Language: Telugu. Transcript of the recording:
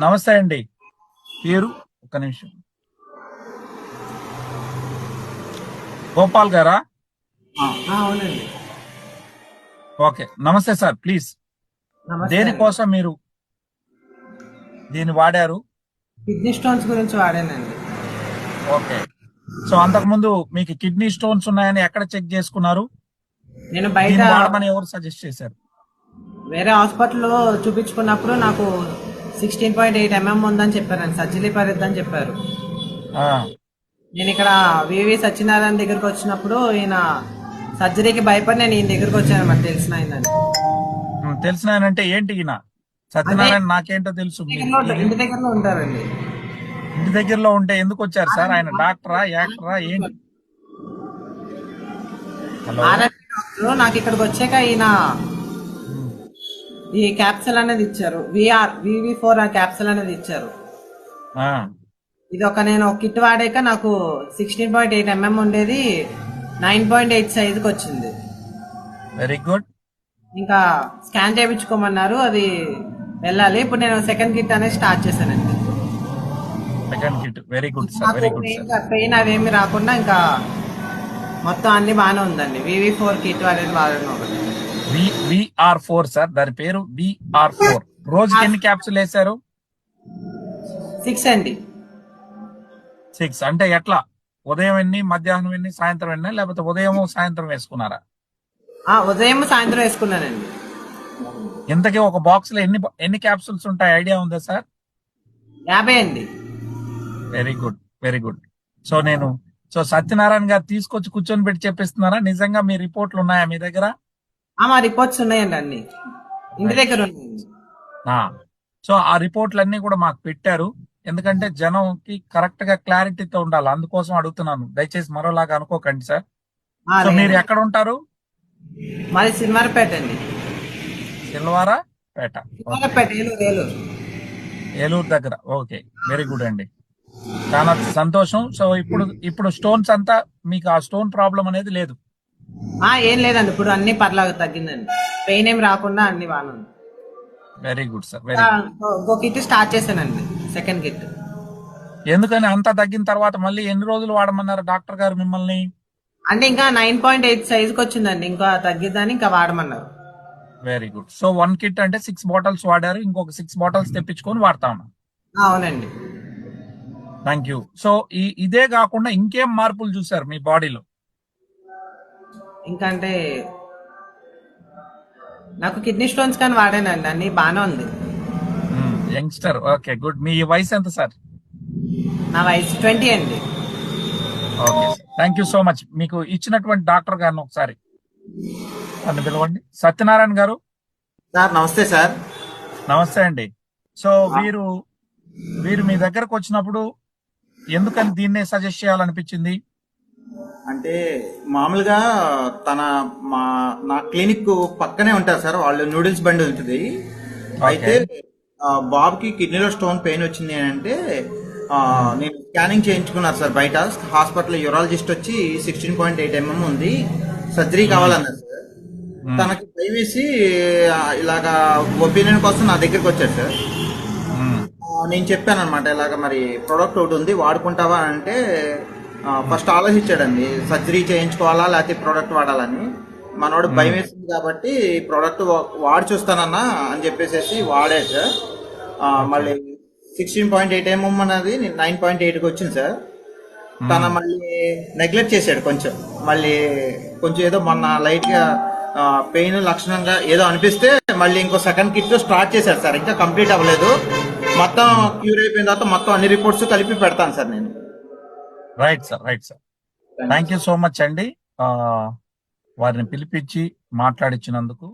నమస్తే అండి. పేరు ఒక నిమిషం. గోపాల్ గారా? అవునండి. ఓకే, నమస్తే సార్. ప్లీజ్, నమస్తే అండి. దేనికోసం మీరు దీన్ని వాడారు? కిడ్నీ స్టోన్స్ గురించి వాడానండి. ఓకే. సో అంతకుముందు మీకు కిడ్నీ స్టోన్స్ ఉన్నాయని ఎక్కడ చెక్ చేసుకున్నారు? నేను బయట దీన్ని వాడమని ఎవరు సజెస్ట్ చేశారు? వేరే హాస్పిటల్లో చూపించుకున్నప్పుడు నాకు 16.8 ఉందని చెప్పారండి. సర్జరీ పరిద్దని చెప్పారు. ఆ, నేను ఇక్కడ వివి సత్యనారాయణ దగ్గరికి వచ్చినప్పుడు ఈయన సర్జరీకి భయపడి నేను ఈయన దగ్గరికి వచ్చాను, మరి తెలిసిన ఆయనని. తెలిసిన ఆయన అంటే ఏంటి ఈయన? అంటే సత్యనారాయణ నాకేంటో తెలుసు. మీరు ఇంటి దగ్గరలో ఉంటారండి. ఇంటి దగ్గరలో ఉంటే ఎందుకు వచ్చారు సార్? ఆయన డాక్టరా, యాక్టరా, ఏంటి? హలో. ఆర్ఎంపీ డాక్టర్ నాకు ఇక్కడికి వచ్చాక ఈయన ఈ క్యాప్సూల్ అనేది ఇచ్చారు. వివి4 ఆ క్యాప్సూల్ అనేది ఇచ్చారు. ఆ, ఇది నేను ఒక కిట్ వాడాక నాకు 16.8 ఉండేది 9.8 సైజుకి వచ్చింది. Very good. ఇంకా స్కాన్ చేయించుకోమన్నారు, అది వెళ్ళాలి. ఇప్పుడు నేను సెకండ్ కిట్ అనేది స్టార్ట్ చేశానండి. Second kit. Very good sir, నాకు వెరీ గుడ్ సార్. పెయిన్ అవేమి రాకుండా ఇంకా మొత్తం అన్ని బాగానే ఉందండి. వివి4 కిట్ అనేది వాడడం ఒకటి. విఆర్4 సార్, దాని పేరు విఆర్4. రోజుకి ఎన్ని క్యాప్సుల్ వేశారు? 6 అండి. 6 అంటే ఎట్లా? ఉదయం ఎన్ని, మధ్యాహ్నం ఎన్ని, సాయంత్రం ఎన్ని, లేకపోతే ఉదయం సాయంత్రం వేసుకున్నారా? ఉదయం సాయంత్రం వేసుకున్నానండి. ఇంతకీ ఒక బాక్స్ లో ఎన్ని ఎన్ని క్యాప్సుల్స్ ఉంటాయి, ఐడియా ఉందా సార్? 50 అండి. Very good, very good. So Satyanarayana గారు తీసుకొచ్చి కూర్చొని పెట్టి చెప్పిస్తున్నారా? నిజంగా మీ రిపోర్ట్లు ఉన్నాయా మీ దగ్గర? మా రిపోర్ట్స్ ఉన్నాయండి, అన్ని ఇంటి దగ్గర ఉన్నాయండి. ఆ, సో ఆ రిపోర్ట్లన్నీ కూడా మాకు పెట్టారు. ఎందుకంటే జనంకి కరెక్ట్ గా క్లారిటీతో ఉండాలి, అందుకోసం అడుగుతున్నాను. దయచేసి మరోలాగా అనుకోకండి సార్. సో మీరు లేదు. ఎక్కడ ఉంటారు? మాది సినిమారపేట అండి. సిల్వారా పేట. సినిమారపేట, ఏలూరు. ఏలూరు దగ్గర. ఓకే, వెరీ గుడ్ అండి, చాలా సంతోషం. సో ఇప్పుడు స్టోన్స్ అంతా మీకు ఆ స్టోన్ ప్రాబ్లం అనేది లేదు? ఏం లేదండి, ఇప్పుడు అన్ని పర్లాగా తగ్గిందండి. పెయిన్ ఏం రాకుండా అన్ని బాగానే ఉంది. Very good sir, very good. ఇంకో కిట్ స్టార్ట్ చేశానండి, సెకండ్ కిట్. ఎందుకని అంతా తగ్గిన తర్వాత మళ్ళీ ఎన్ని రోజులు వాడమన్నారు డాక్టర్ గారు మిమ్మల్ని? అంటే ఇంకా 9.8 సైజుకి వచ్చిందండి, ఇంకా తగ్గిద్దని ఇంకా వాడమన్నారు. Very good. సో 1 కిట్ అంటే 6 బాటిల్స్ వాడారు, ఇంకొక 6 బాటిల్స్ తెప్పించుకొని వాడతా ఉన్నా. అవునండి. Thank you. సో ఇదే కాకుండా ఇంకేం మార్పులు చూసారు మీ బాడీలో? ఇంకా అంటే నాకు కిడ్నీ స్టోన్స్ కానీ వాడానండి, అన్ని బాగానే ఉంది. యంగ్స్టర్. Okay, good. మీ వయసు ఎంత సార్? నా వయసు 20 అండి. Okay sir, thank you so much. మీకు ఇచ్చినటువంటి డాక్టర్ గారిని ఒకసారి నన్ను పిలవండి. సత్యనారాయణ గారు. సార్ నమస్తే సార్. నమస్తే అండి. సో వీరు మీ దగ్గరకు వచ్చినప్పుడు ఎందుకని దీన్నే సజెస్ట్ చేయాలనిపించింది? అంటే మామూలుగా తన మా నా క్లినిక్ పక్కనే ఉంటారు సార్, వాళ్ళు నూడిల్స్ బండి ఉంటుంది. అయితే బాబుకి కిడ్నీలో స్టోన్ పెయిన్ వచ్చింది అని అంటే నేను స్కానింగ్ చేయించుకున్నారు సార్ బయట హాస్పిటల్. యూరాలజిస్ట్ వచ్చి 16.8 ఉంది, సర్జరీ కావాలన్నారు సార్. తనకి భయం వేసి ఇలాగా ఒపీనియన్ కోసం నా దగ్గరికి వచ్చారు సార్. నేను చెప్పాను అనమాట, ఇలాగ మరి ప్రోడక్ట్ ఒకటి ఉంది వాడుకుంటావా అంటే ఫస్ట్ ఆలోచించాడండి, సర్జరీ చేయించుకోవాలా లేకపోతే ప్రోడక్ట్ వాడాలని. మనోడు భయం వేసింది కాబట్టి ప్రోడక్ట్ వాడి చూస్తానన్నా అని చెప్పేసి వాడాడు సార్. మళ్ళీ 16.8 అనేది 9.8కి వచ్చింది సార్. తన మళ్ళీ నెగ్లెక్ట్ చేశాడు కొంచెం. మళ్ళీ కొంచెం ఏదో మొన్న లైట్ గా పెయిన్ లక్షణంగా ఏదో అనిపిస్తే మళ్ళీ ఇంకో సెకండ్ కిట్ స్టార్ట్ చేశారు సార్. ఇంకా కంప్లీట్ అవ్వలేదు, మొత్తం క్యూర్ అయిపోయిన తర్వాత మొత్తం అన్ని రిపోర్ట్స్ కలిపి పెడతాను సార్ నేను. Right sir, right sir. Thank you so much అండి, వారిని పిలిపించి మాట్లాడించినందుకు.